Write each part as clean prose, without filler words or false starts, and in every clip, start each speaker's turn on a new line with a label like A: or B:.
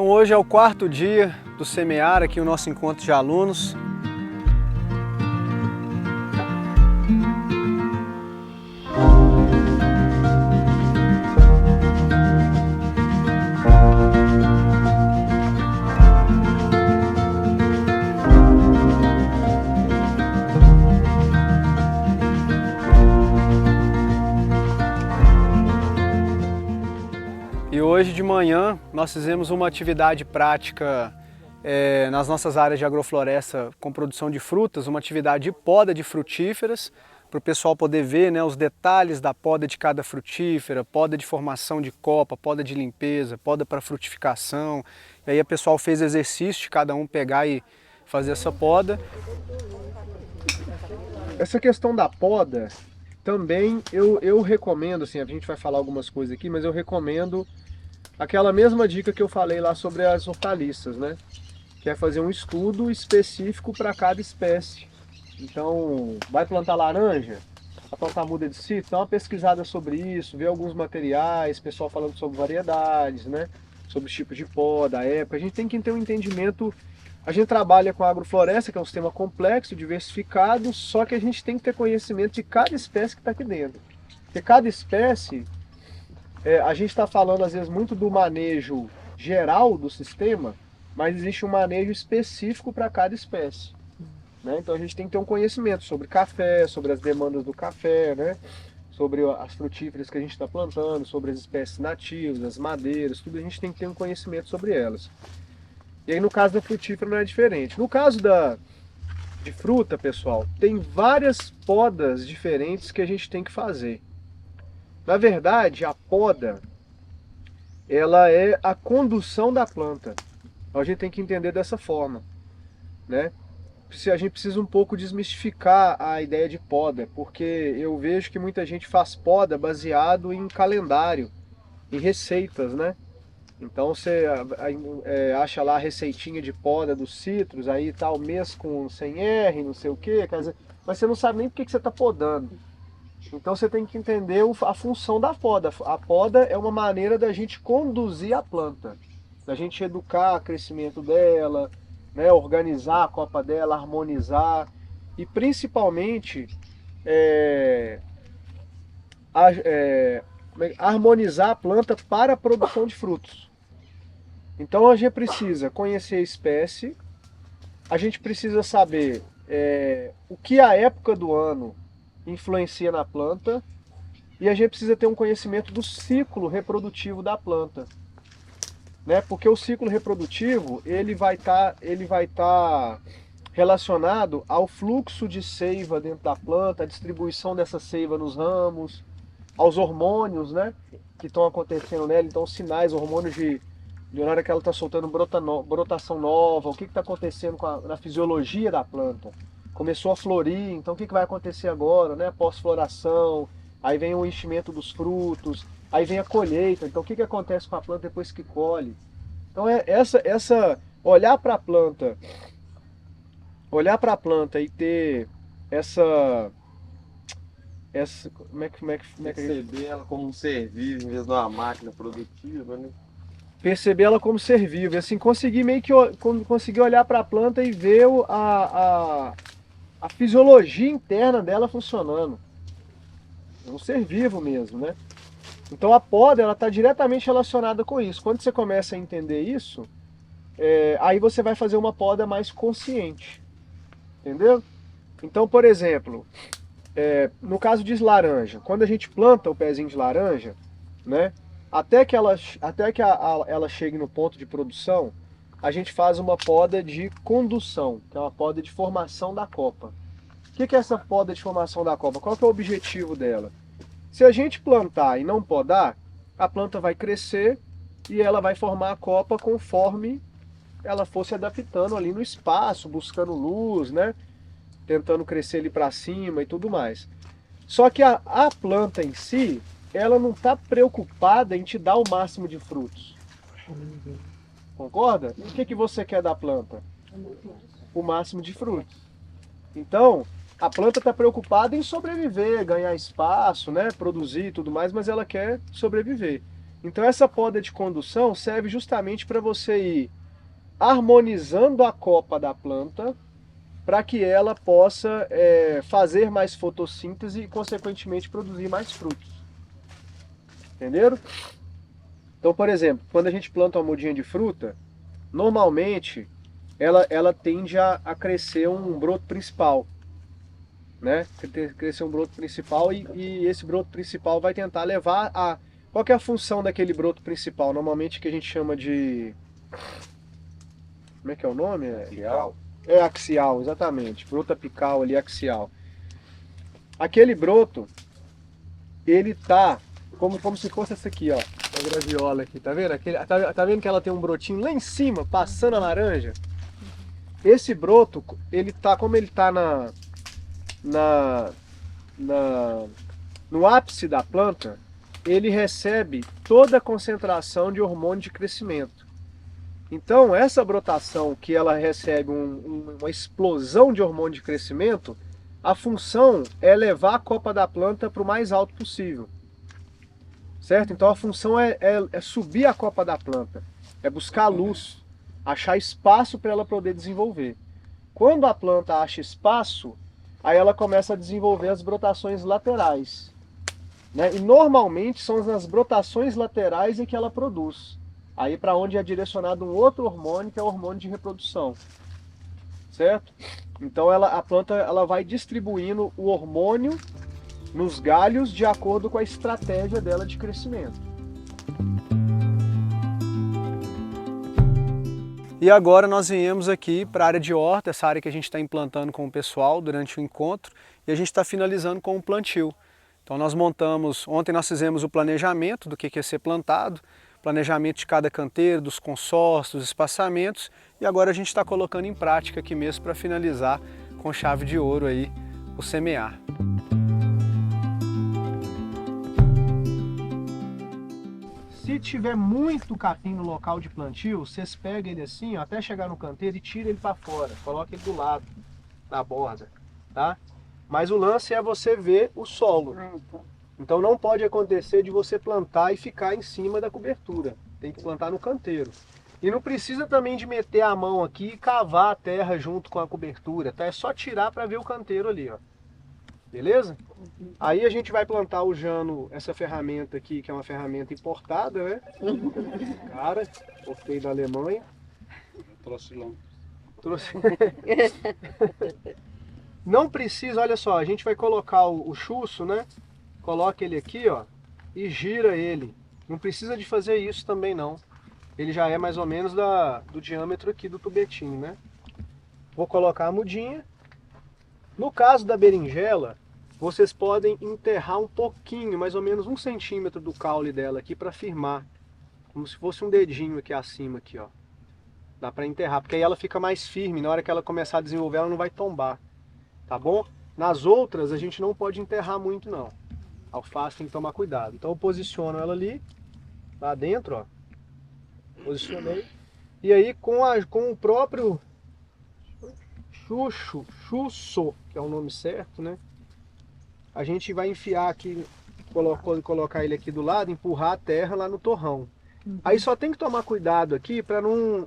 A: Então, hoje é o quarto dia do Semear, aqui o nosso encontro de alunos. E hoje de manhã nós fizemos uma atividade prática nas nossas áreas de agrofloresta com produção de frutas, uma atividade de poda de frutíferas, para o pessoal poder ver, né, os detalhes da poda de cada frutífera, poda de formação de copa, poda de limpeza, poda para frutificação. E aí o pessoal fez exercício de cada um pegar e fazer essa poda. Essa questão da poda também eu recomendo, assim, a gente vai falar algumas coisas aqui, mas eu recomendo aquela mesma dica que eu falei lá sobre as hortaliças, né? Que é fazer um estudo específico para cada espécie. Então, vai plantar laranja, vai plantar muda de citro, dá uma pesquisada sobre isso, ver alguns materiais, pessoal falando sobre variedades, né? Sobre os tipos de poda, a época. A gente tem que ter um entendimento. A gente trabalha com a agrofloresta, que é um sistema complexo, diversificado, só que a gente tem que ter conhecimento de cada espécie que está aqui dentro. Porque cada espécie, a gente está falando às vezes muito do manejo geral do sistema, mas existe um manejo específico para cada espécie, né? Então a gente tem que ter um conhecimento sobre café, sobre as demandas do café, né? Sobre as frutíferas que a gente está plantando, sobre as espécies nativas, as madeiras, tudo a gente tem que ter um conhecimento sobre elas. E aí no caso da frutífera não é diferente. No caso de fruta, pessoal, tem várias podas diferentes que a gente tem que fazer. Na verdade, a poda, ela é a condução da planta. Então a gente tem que entender dessa forma, né? A gente precisa um pouco desmistificar a ideia de poda, porque eu vejo que muita gente faz poda baseado em calendário, em receitas, né? Então você acha lá a receitinha de poda dos citros, aí tá o mês com sem R, não sei o quê, quer dizer, mas você não sabe nem por que você está podando. Então você tem que entender a função da poda. A poda é uma maneira da gente conduzir a planta, da gente educar o crescimento dela, né, organizar a copa dela, harmonizar e principalmente harmonizar a planta para a produção de frutos. Então a gente precisa conhecer a espécie, a gente precisa saber o que a época do ano influencia na planta e a gente precisa ter um conhecimento do ciclo reprodutivo da planta, né? Porque o ciclo reprodutivo ele vai estar relacionado ao fluxo de seiva dentro da planta, a distribuição dessa seiva nos ramos, aos hormônios, né, que estão acontecendo nela, então os sinais, hormônios de hora que ela está soltando brotação nova, o que está acontecendo na fisiologia da planta. Começou a florir, então o que vai acontecer agora, né, pós-floração, aí vem o enchimento dos frutos, aí vem a colheita, então o que acontece com a planta depois que colhe. Então olhar para a planta e ter como é que
B: perceber ela como um ser vivo em vez de uma máquina produtiva, né?
A: Perceber ela como ser vivo, e assim conseguir meio que conseguir olhar para a planta e ver a fisiologia interna dela funcionando. É um ser vivo mesmo, né? Então a poda ela está diretamente relacionada com isso. Quando você começa a entender isso, aí você vai fazer uma poda mais consciente, entendeu? Então, por exemplo, no caso de laranja, quando a gente planta o pezinho de laranja, né, até que ela chegue no ponto de produção, a gente faz uma poda de condução, que é uma poda de formação da copa. O que é essa poda de formação da copa? Qual que é o objetivo dela? Se a gente plantar e não podar, a planta vai crescer e ela vai formar a copa conforme ela for se adaptando ali no espaço, buscando luz, né? Tentando crescer ali para cima e tudo mais. Só que a planta em si, ela não está preocupada em te dar o máximo de frutos. Concorda? E o que você quer da planta? O máximo de frutos. Então, a planta está preocupada em sobreviver, ganhar espaço, né? Produzir e tudo mais, mas ela quer sobreviver. Então essa poda de condução serve justamente para você ir harmonizando a copa da planta para que ela possa fazer mais fotossíntese e, consequentemente, produzir mais frutos. Entenderam? Então, por exemplo, quando a gente planta uma mudinha de fruta, normalmente ela tende a crescer um broto principal, né? Crescer um broto principal e esse broto principal vai tentar levar a... Qual que é a função daquele broto principal? Normalmente que a gente chama de... Como é que é o nome?
B: Axial.
A: É axial, exatamente. Broto apical ali, axial. Aquele broto, ele tá como se fosse essa aqui, ó. A graviola aqui, tá vendo? Tá vendo que ela tem um brotinho lá em cima, passando a laranja? Esse broto, ele tá, como ele tá na, no ápice da planta, ele recebe toda a concentração de hormônio de crescimento. Então, essa brotação que ela recebe uma explosão de hormônio de crescimento, a função é levar a copa da planta para o mais alto possível. Certo? Então a função é subir a copa da planta, é buscar luz, achar espaço para ela poder desenvolver. Quando a planta acha espaço, aí ela começa a desenvolver as brotações laterais, né? E normalmente são nas brotações laterais que ela produz. Aí para onde é direcionado um outro hormônio, que é o hormônio de reprodução. Certo? Então a planta ela vai distribuindo o hormônio nos galhos de acordo com a estratégia dela de crescimento. E agora nós viemos aqui para a área de horta, essa área que a gente está implantando com o pessoal durante o encontro, e a gente está finalizando com o plantio. Então nós montamos, ontem nós fizemos o planejamento do que ia ser plantado, planejamento de cada canteiro, dos consórcios, dos espaçamentos, e agora a gente está colocando em prática aqui mesmo para finalizar com chave de ouro aí o semear. Se tiver muito capim no local de plantio, vocês pegam ele assim, ó, até chegar no canteiro e tira ele para fora, coloca ele do lado da borda, tá? Mas o lance é você ver o solo. Então não pode acontecer de você plantar e ficar em cima da cobertura. Tem que plantar no canteiro. E não precisa também de meter a mão aqui e cavar a terra junto com a cobertura, tá? É só tirar para ver o canteiro ali, ó. Beleza? Aí a gente vai plantar o Jano, essa ferramenta aqui, que é uma ferramenta importada, né? Cara, importei da Alemanha.
B: Trouxe lá.
A: Trouxe. Não precisa, olha só, a gente vai colocar o chuço, né? Coloca ele aqui, ó, e gira ele. Não precisa de fazer isso também não. Ele já é mais ou menos do diâmetro aqui do tubetinho, né? Vou colocar a mudinha. No caso da berinjela, vocês podem enterrar um pouquinho, mais ou menos 1 centímetro do caule dela aqui para firmar. Como se fosse um dedinho aqui acima, aqui, ó. Dá para enterrar, porque aí ela fica mais firme. Na hora que ela começar a desenvolver, ela não vai tombar. Tá bom? Nas outras, a gente não pode enterrar muito, não. Alface tem que tomar cuidado. Então eu posiciono ela ali, lá dentro, ó. Posicionei. E aí com o próprio chuço, que é o nome certo, né? A gente vai enfiar aqui, colocar ele aqui do lado, empurrar a terra lá no torrão. Aí só tem que tomar cuidado aqui para não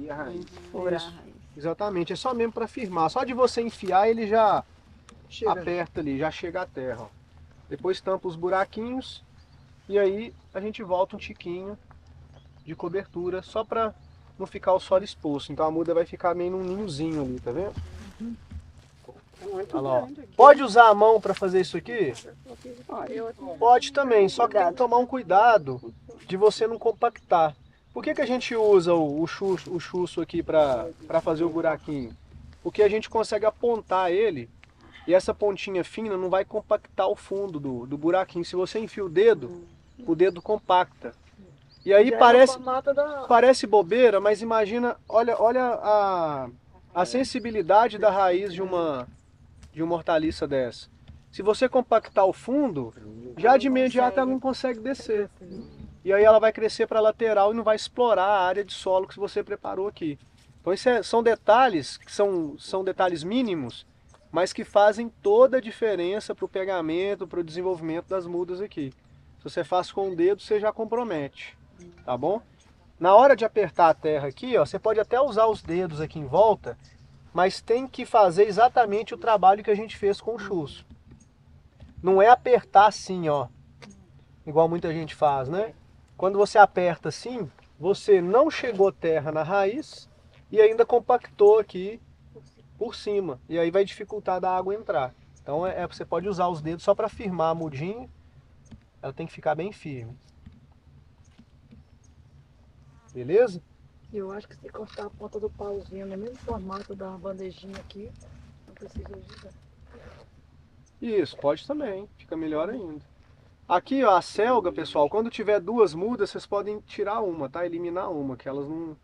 C: Furar a
A: isso.
C: raiz.
A: Exatamente, é só mesmo para firmar. Só de você enfiar ele já aperta ali, já chega à terra, ó. Depois tampa os buraquinhos e aí a gente volta um tiquinho de cobertura só para não ficar o solo exposto. Então a muda vai ficar meio num ninhozinho ali, tá vendo? Olha lá, ó. Pode usar a mão para fazer isso aqui? Pode também, só que tem que tomar um cuidado de você não compactar. Por que a gente usa o chuço aqui para fazer o buraquinho? Porque a gente consegue apontar ele e essa pontinha fina não vai compactar o fundo do buraquinho. Se você enfia o dedo compacta. E aí parece bobeira, mas imagina, olha a sensibilidade da raiz de uma hortaliça dessa. Se você compactar o fundo, já de imediato ela não consegue descer. E aí ela vai crescer para a lateral e não vai explorar a área de solo que você preparou aqui. Então são detalhes que são detalhes mínimos, mas que fazem toda a diferença para o pegamento, para o desenvolvimento das mudas aqui. Se você faz com o dedo, você já compromete, tá bom? Na hora de apertar a terra aqui, ó, você pode até usar os dedos aqui em volta, mas tem que fazer exatamente o trabalho que a gente fez com o chuço. Não é apertar assim, ó, igual muita gente faz, né? Quando você aperta assim, você não chegou terra na raiz e ainda compactou aqui por cima. E aí vai dificultar da água entrar. Então você pode usar os dedos só para firmar a mudinha. Ela tem que ficar bem firme. Beleza?
C: Eu acho que se cortar a ponta do pauzinho no mesmo formato da bandejinha aqui, não precisa ajudar.
A: Isso, pode também. Fica melhor ainda. Aqui, ó, a selga, pessoal, quando tiver duas mudas, vocês podem tirar uma, tá? Eliminar uma, que elas não...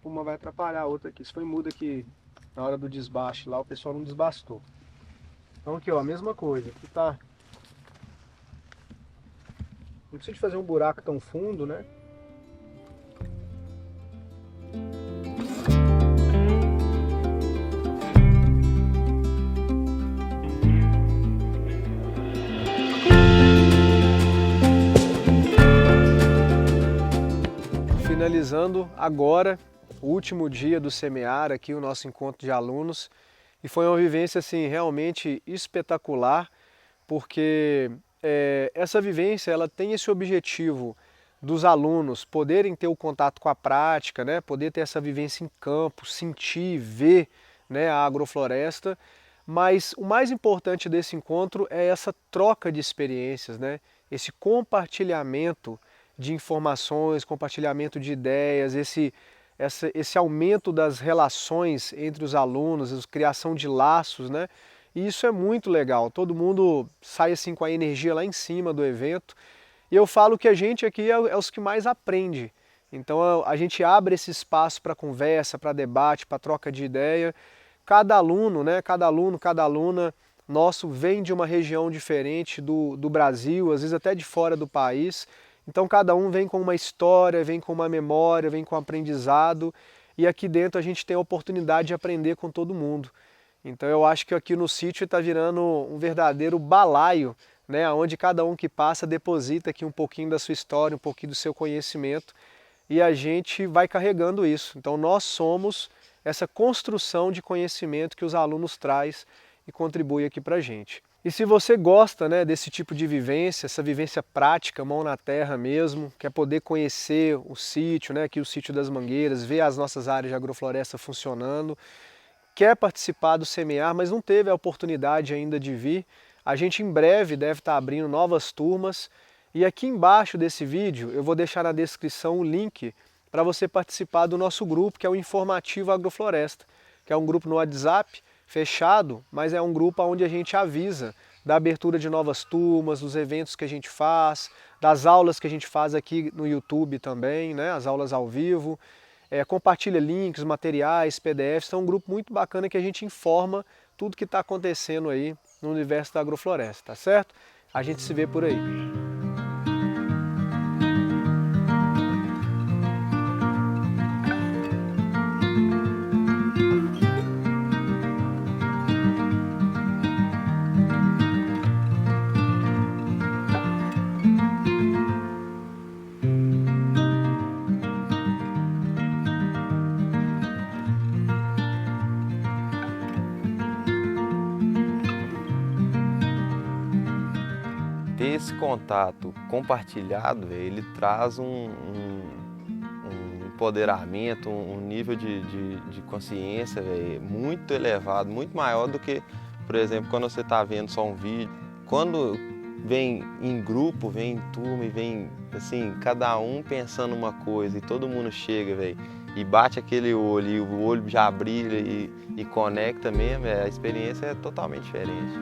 A: Uma vai atrapalhar a outra aqui. Se foi muda que na hora do desbaste lá, o pessoal não desbastou. Então aqui, ó, a mesma coisa. Aqui tá... Não precisa de fazer um buraco tão fundo, né? Finalizando agora o último dia do Semear aqui, o nosso encontro de alunos, e foi uma vivência assim realmente espetacular, porque essa vivência ela tem esse objetivo dos alunos poderem ter o contato com a prática, né, poder ter essa vivência em campo, sentir, ver, né, a agrofloresta, mas o mais importante desse encontro é essa troca de experiências, né, esse compartilhamento de informações, compartilhamento de ideias, esse aumento das relações entre os alunos, a criação de laços, né? E isso é muito legal, todo mundo sai assim com a energia lá em cima do evento. E eu falo que a gente aqui é os que mais aprende. Então a gente abre esse espaço para conversa, para debate, para troca de ideia. Cada aluno, né? Cada aluno, cada aluna nosso vem de uma região diferente do Brasil, às vezes até de fora do país. Então cada um vem com uma história, vem com uma memória, vem com um aprendizado, e aqui dentro a gente tem a oportunidade de aprender com todo mundo. Então eu acho que aqui no sítio está virando um verdadeiro balaio, né, onde cada um que passa deposita aqui um pouquinho da sua história, um pouquinho do seu conhecimento, e a gente vai carregando isso. Então nós somos essa construção de conhecimento que os alunos trazem e contribuem aqui para a gente. E se você gosta, né, desse tipo de vivência, essa vivência prática, mão na terra mesmo, quer poder conhecer o sítio, né, aqui o sítio das Mangueiras, ver as nossas áreas de agrofloresta funcionando, quer participar do Semear, mas não teve a oportunidade ainda de vir, a gente em breve deve estar abrindo novas turmas, e aqui embaixo desse vídeo eu vou deixar na descrição o link para você participar do nosso grupo, que é o Informativo Agrofloresta, que é um grupo no WhatsApp, fechado, mas é um grupo onde a gente avisa da abertura de novas turmas, dos eventos que a gente faz, das aulas que a gente faz aqui no YouTube também, né, as aulas ao vivo, compartilha links, materiais, PDFs, então é um grupo muito bacana que a gente informa tudo que está acontecendo aí no universo da agrofloresta, tá certo? A gente se vê por aí.
B: Ter esse contato compartilhado, véio, ele traz um empoderamento, um nível de consciência, véio, muito elevado, muito maior do que, por exemplo, quando você está vendo só um vídeo. Quando vem em grupo, vem em turma e vem assim, cada um pensando uma coisa e todo mundo chega, véio, e bate aquele olho e o olho já brilha e conecta mesmo, a experiência é totalmente diferente.